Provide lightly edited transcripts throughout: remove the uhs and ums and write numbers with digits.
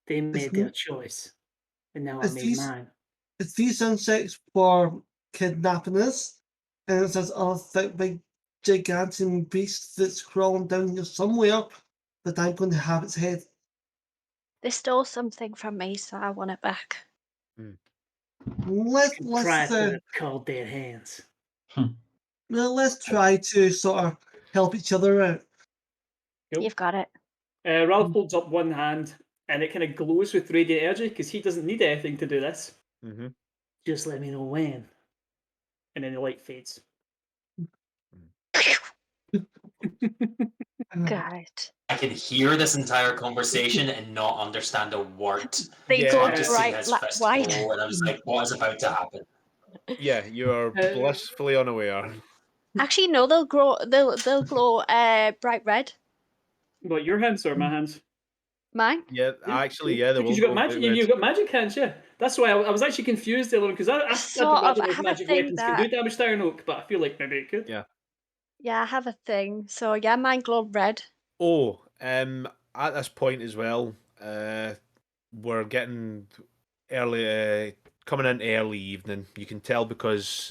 They Is made their choice, and now I is made these mine. is these insects for kidnapping us? And it's this other thick, big, gigantic beast that's crawling down here somewhere that I'm going to have its head. They stole something from me, so I want it back. Mm. You Let's can try let's it uh, for cold dead hands. let's try to sort of help each other out. Cool. You've got it. Ralph holds up one hand, and it kind of glows with radiant energy because he doesn't need anything to do this. Mm-hmm. Just let me know when. And then the light fades. God. I could hear this entire conversation and not understand a word. They Yeah. go I just see bright his fist white. glow, and I was like, "What is about to happen?" Yeah, you are blissfully unaware. Actually, no, they'll glow bright red. What, your hands or my hands? Mine. Yeah, actually, yeah, they Because will you got go magic. bright red. You've got magic hands, yeah. That's why I was actually confused earlier because I Sort of. don't I know if have a magic thing weapons can do that. damage to Iron Oak, but I feel like maybe it could. Yeah. Yeah, I have a thing. So yeah, mine glow red. Oh, at this point as well, we're getting early, coming into early evening. You can tell because,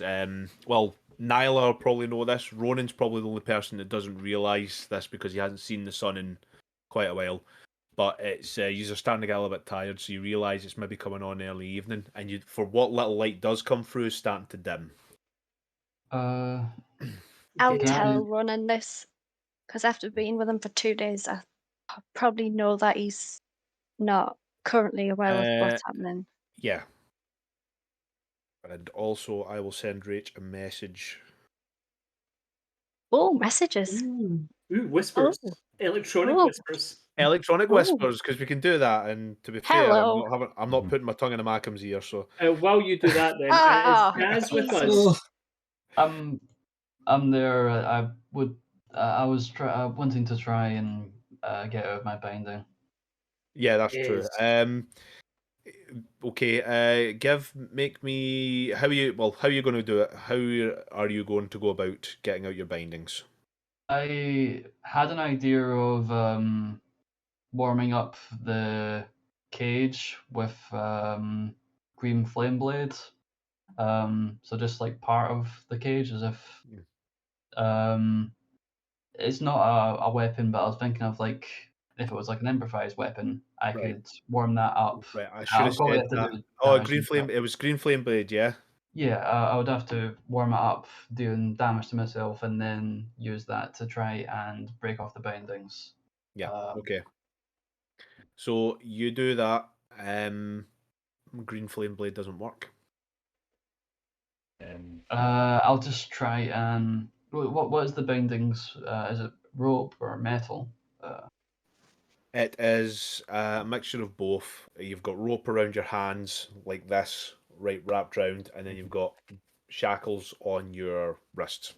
well, Nyla will probably know this. Ronan's probably the only person that doesn't realise this because he hasn't seen the sun in quite a while. But it's you're starting to get a little bit tired, so you realise it's maybe coming on early evening, and you for what little light does come through is starting to dim. I'll Okay. tell Ronan this because after being with him for 2 days, I probably know that he's not currently aware of what's happening. Yeah. And also, I will send Rach a message. Oh, messages. Ooh, whispers. Oh. Electronic Oh. whispers. Electronic Oh. whispers, because we can do that. And to be fair, Hello. I'm not putting my tongue in a Mackham's ear. So While you do that, then, Ah, is Jazz with easy. us? I'm there. I would. I was wanting to try and get out of my binding. yeah, that's true. Yes. Okay. Make me. How are you going to do it? How are you going to go about getting out your bindings? I had an idea of warming up the cage with green flame blades. So just like part of the cage, as if it's not a weapon, but I was thinking of like if it was like an improvised weapon, I Right. could warm that up. Right, I should I'll have probably said have to that. do Oh, damage green to flame. It was green flame blade. Yeah. Yeah, I would have to warm it up, doing damage to myself, and then use that to try and break off the bindings. Yeah. Okay. So you do that. Green flame blade doesn't work. I'll just try and what is the bindings? Is it rope or metal? It is a mixture of both. You've got rope around your hands like this, right wrapped round, and then you've got shackles on your wrists.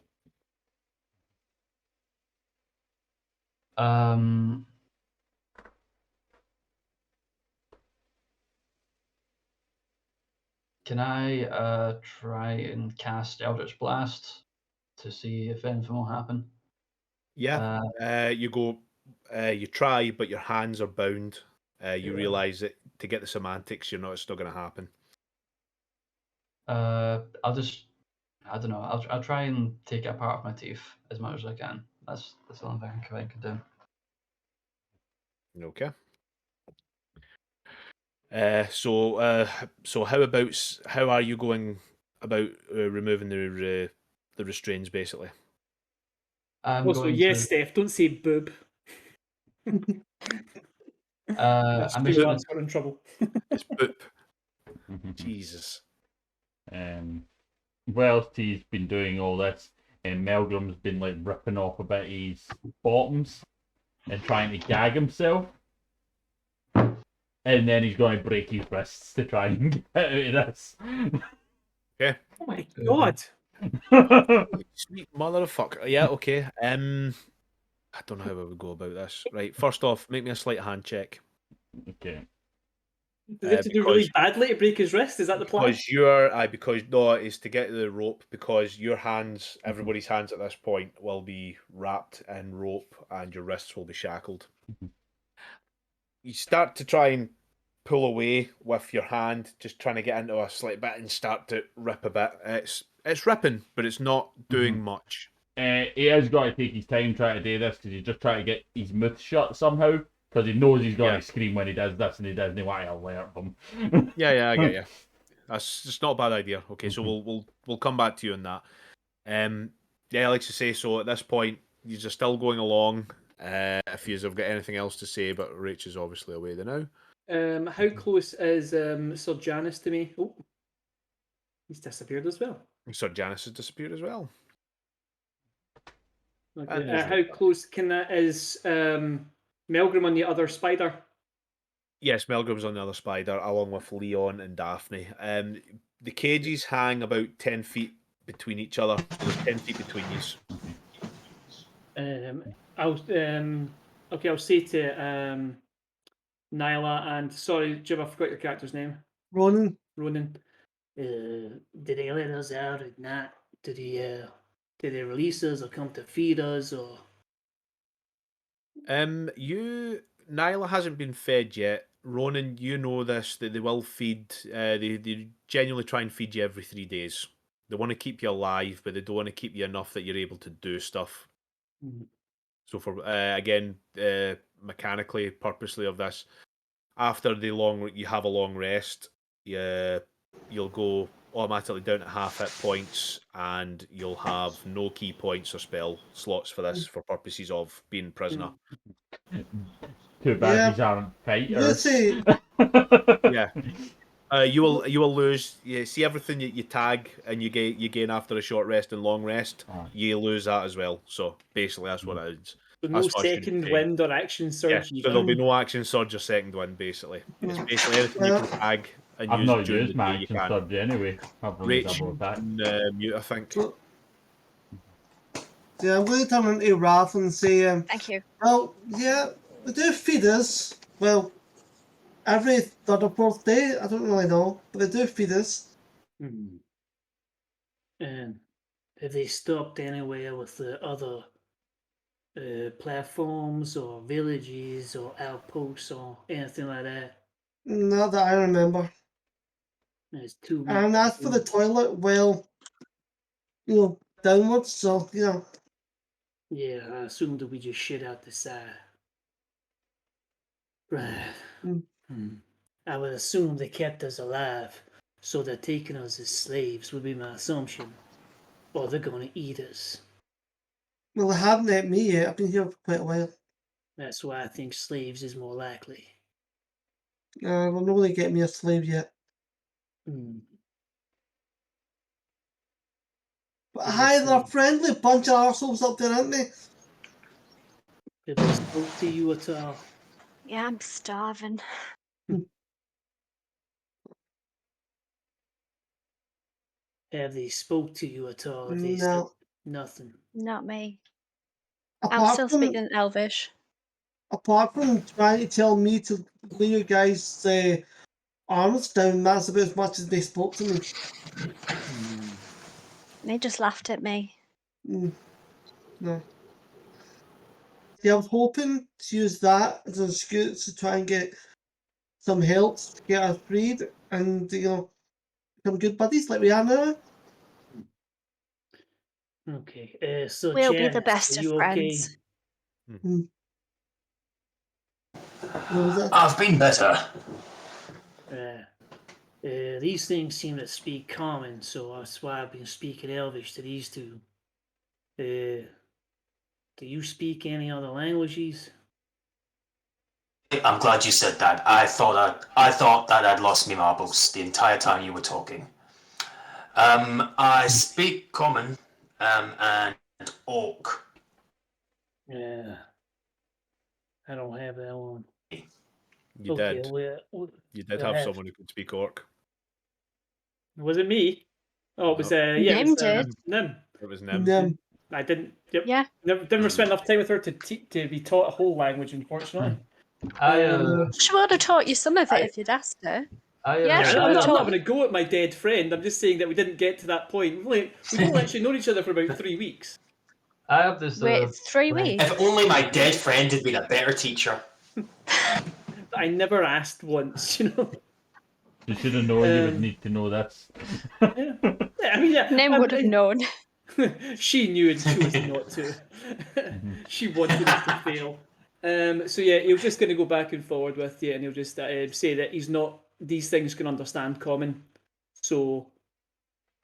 Can I try and cast Eldritch Blast to see if anything will happen? Yeah. You go. You try, but your hands are bound. You realise that to get the semantics, it's not going to happen. I'll just. I don't know. I'll try and take it apart with my teeth as much as I can. That's the only thing I can do. Okay. So how are you going about removing the restraints, basically? I'm Also, going yes, to. Steph, don't say boob. I'm Stu just once got in trouble. It's boop. Jesus. Whilst he's been doing all this, Melgrim's been like ripping off a bit of his bottoms and trying to gag himself. And then he's going to break his wrists to try and get out of this. Okay. Oh my god. Sweet motherfucker. Yeah, okay. I don't know how I would go about this. Right, first off, make me a sleight of hand check. Okay. Does he have to do really badly to break his wrist? Is that the plan? Because no, it's to get to the rope because your hands, everybody's hands at this point will be wrapped in rope and your wrists will be shackled. You start to try and pull away with your hand, just trying to get into a slight bit and start to rip a bit. It's ripping, but it's not doing much. He has got to take his time trying to do this because he's just trying to get his mouth shut somehow because he knows he's going to scream when he does this and he doesn't want to alert him. Yeah, I get you. That's just not a bad idea. Okay, so we'll come back to you on that. Yeah, like to say, so at this point, you're still going along. If you've got anything else to say, but Rach is obviously away there now. How close is Sir Janice to me? Oh, he's disappeared as well. Sir Janice has disappeared as well. Okay. How close is Melgrim on the other spider? Yes, Melgrim's on the other spider, along with Leon and Daphne. The cages hang about 10 feet between each other. There's 10 feet between you. I'll say to Nyla and sorry, Jim, I forgot your character's name. Ronan. Did they let us out or not? Did they release us or come to feed us or? Nyla hasn't been fed yet. Ronan, you know this, that they will feed, they genuinely try and feed you every 3 days. They want to keep you alive, but they don't want to keep you enough that you're able to do stuff. Mm-hmm. So for, again, mechanically, purposely of this, after you have a long rest, you'll go automatically down to half hit points, and you'll have no key points or spell slots for this for purposes of being prisoner. Too bad these aren't fighters. Yeah. You will lose. You see everything you tag and you gain after a short rest and long rest. You lose that as well. So basically, that's what it is. So no second wind or action surge. Yeah, so there'll be no action surge or second wind. Basically, it's basically everything you can tag. And I've use not during used the my day you action can. surge anyway. I've only double attack. Mute, I think. Yeah, I'm going to turn into Raph and say, Thank you. well, yeah, they do feed us. Well, every third or fourth day, I don't really know, but they do feed us. Have they stopped anywhere with the other platforms or villages or outposts or anything like that? Not that I remember. There's too many. And as for the toilet, well, downwards, so, Yeah, I assumed that we just shit out the side. Right. I would assume they kept us alive, so they're taking us as slaves would be my assumption. Or they're going to eat us. Well, they haven't ate me yet. I've been here for quite a while. That's why I think slaves is more likely. They'll not really get me a slave yet. But hi, they're a friendly bunch of arseholes up there, aren't they? Did they spoke to you at all? Yeah, I'm starving. Have they spoke to you at all? Have they No. nothing. Not me. I'm Apart still from, speaking Elvish. apart from trying to tell me to lay your guys' arms down, that's about as much as they spoke to me. They just laughed at me. No. See, I was hoping to use that as an excuse to try and get some help to get us freed and, become good buddies like we are now. Okay, so We'll be the Janice, best are of you friends. I've been better. These things seem to speak common, so that's why I've been speaking Elvish to these two. Do you speak any other languages? I'm glad you said that. I thought that I'd lost me marbles the entire time you were talking. I speak Common and Orc. Yeah. I don't have that one. You Okay, did. You did go have ahead. someone who could speak Orc. Was it me? Oh, it was Nim it was, did. Nim. It was Nim. Nim. I didn't. Yep. Yeah. Never spent enough time with her to be taught a whole language, unfortunately. She would have taught you some of it if you'd asked her. Yeah, she I'm would not have taught having a go at my dead friend. I'm just saying that we didn't get to that point. We've only actually known each other for about 3 weeks. I have this. Wait, 3 weeks? If only my dead friend had been a better teacher. I never asked once, you know. You should have known you would Um, need to know this. Yeah, I mean, yeah. Nim would have known. She knew and chose not to. She wanted us to fail. So yeah, he was just going to go back and forward with you, and he'll just say that he's not. These things can understand common, so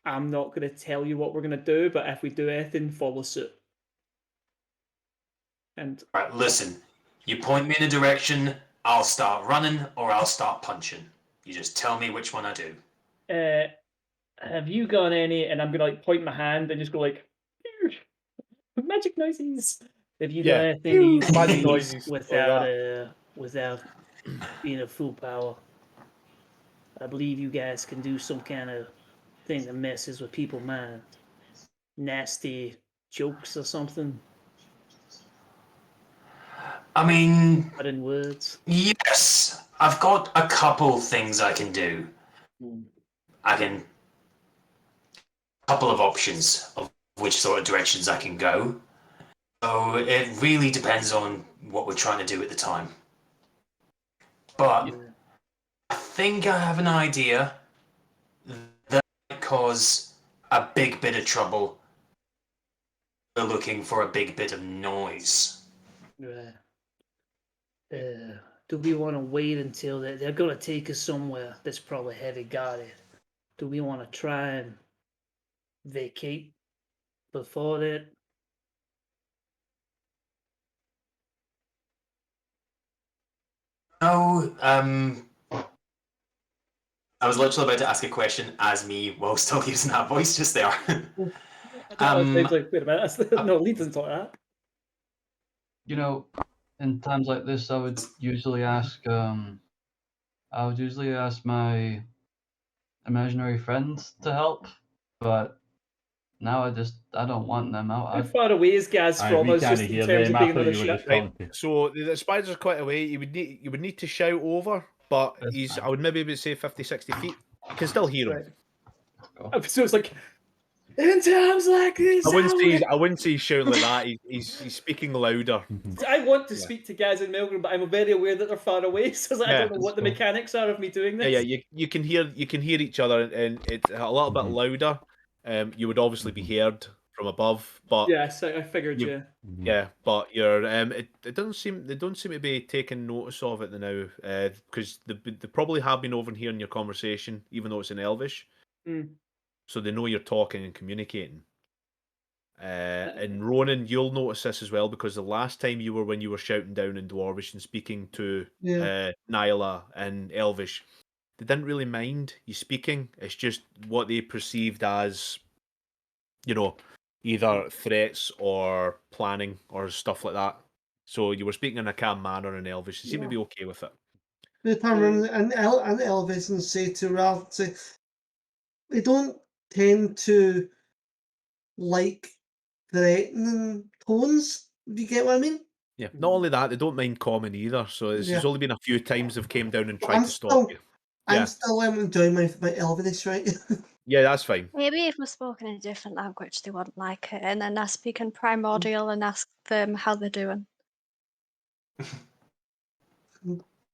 I'm not going to tell you what we're going to do. But if we do anything, follow suit. And Right, listen. You point me in a direction, I'll start running or I'll start punching. You just tell me which one I do. have you got any? And I'm gonna like point my hand and just go like magic noises. Have you got Yeah. anything that you can Magic use noises, like without being a full power? I believe you guys can do some kind of thing that messes with people's mind. Nasty jokes or something, I mean, but in words. yes, I've got a couple things I can do. Couple of options of which sort of directions I can go. So it really depends on what we're trying to do at the time. But Yeah. I think I have an idea that might cause a big bit of trouble. We're looking for a big bit of noise. Right. Do we want to wait until they're going to take us somewhere that's probably heavy guarded? Do we want to try and vacate before that? No, I was literally about to ask a question as me while still using that voice just there. I was like, wait a minute, no, Lee doesn't talk that. You know, in times like this, I would usually ask my imaginary friends to help, but now I don't want them out. How far away is Gaz Aye, from we us can't just in hear terms them. of I being thought on the you were ship? just talking to. So the spiders are quite away. You would need to shout over, but That's he's. fine. I would maybe even say 50, 60 feet. You can still hear him. Right. Go. So it's like, in times like this, I wouldn't say he's shouting like that. He's speaking louder. I want to Yeah. speak to Gaz and Milgram, but I'm very aware that they're far away. So I was like, I Yeah, don't know what the cool. mechanics are of me doing this. Yeah. You can hear each other, and it's a little bit louder. You would obviously be heard from above, but Yeah, so I figured, You- yeah. yeah, but you're it doesn't seem they don't seem to be taking notice of it now, because they probably have been overhearing your conversation, even though it's in Elvish. Mm. So they know you're talking and communicating. And Ronan, you'll notice this as well, because the last time when you were shouting down in Dwarvish and speaking to Nyla and Elvish, they didn't really mind you speaking. It's just what they perceived as, either threats or planning or stuff like that. So you were speaking in a calm manner in Elvish. They seem to be okay with it. We turn around and Elvis and say to Ralph, they don't tend to like threatening tones. Do you get what I mean? Yeah. Not only that, they don't mind common either. So there's only been a few times they've came down and But tried I'm to stop still- you. I'm Yeah. still enjoying my Elvish, right? Yeah, that's fine. Maybe if we're spoken in a different language, they wouldn't like it. And then I speak in Primordial and ask them how they're doing.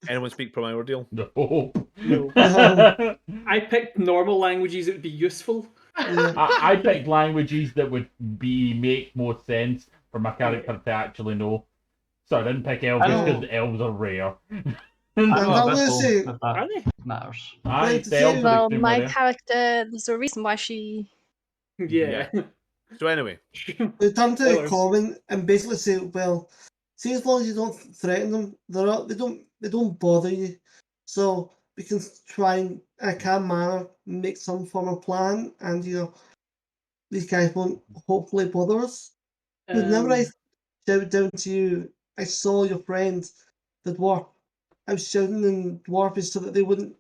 Anyone speak Primordial? No. No. I picked normal languages that would be useful. I picked languages that would make more sense for my character to actually know. So I didn't pick Elvish because elves are rare. I'm I'm not a gonna bit say- if that Are they? matters. Aye, Right, the elves are Well, extremely my rare. character, there's a reason why she. Yeah. So anyway, We turn to the Spoilers. common and basically say, well, see, as long as you don't threaten them, they don't bother you. So we can try and, in a calm manner, make some form of plan, and these guys won't hopefully bother us. Whenever I shout down to you, I saw your friend, the dwarf. I was shouting in dwarfish so that they wouldn't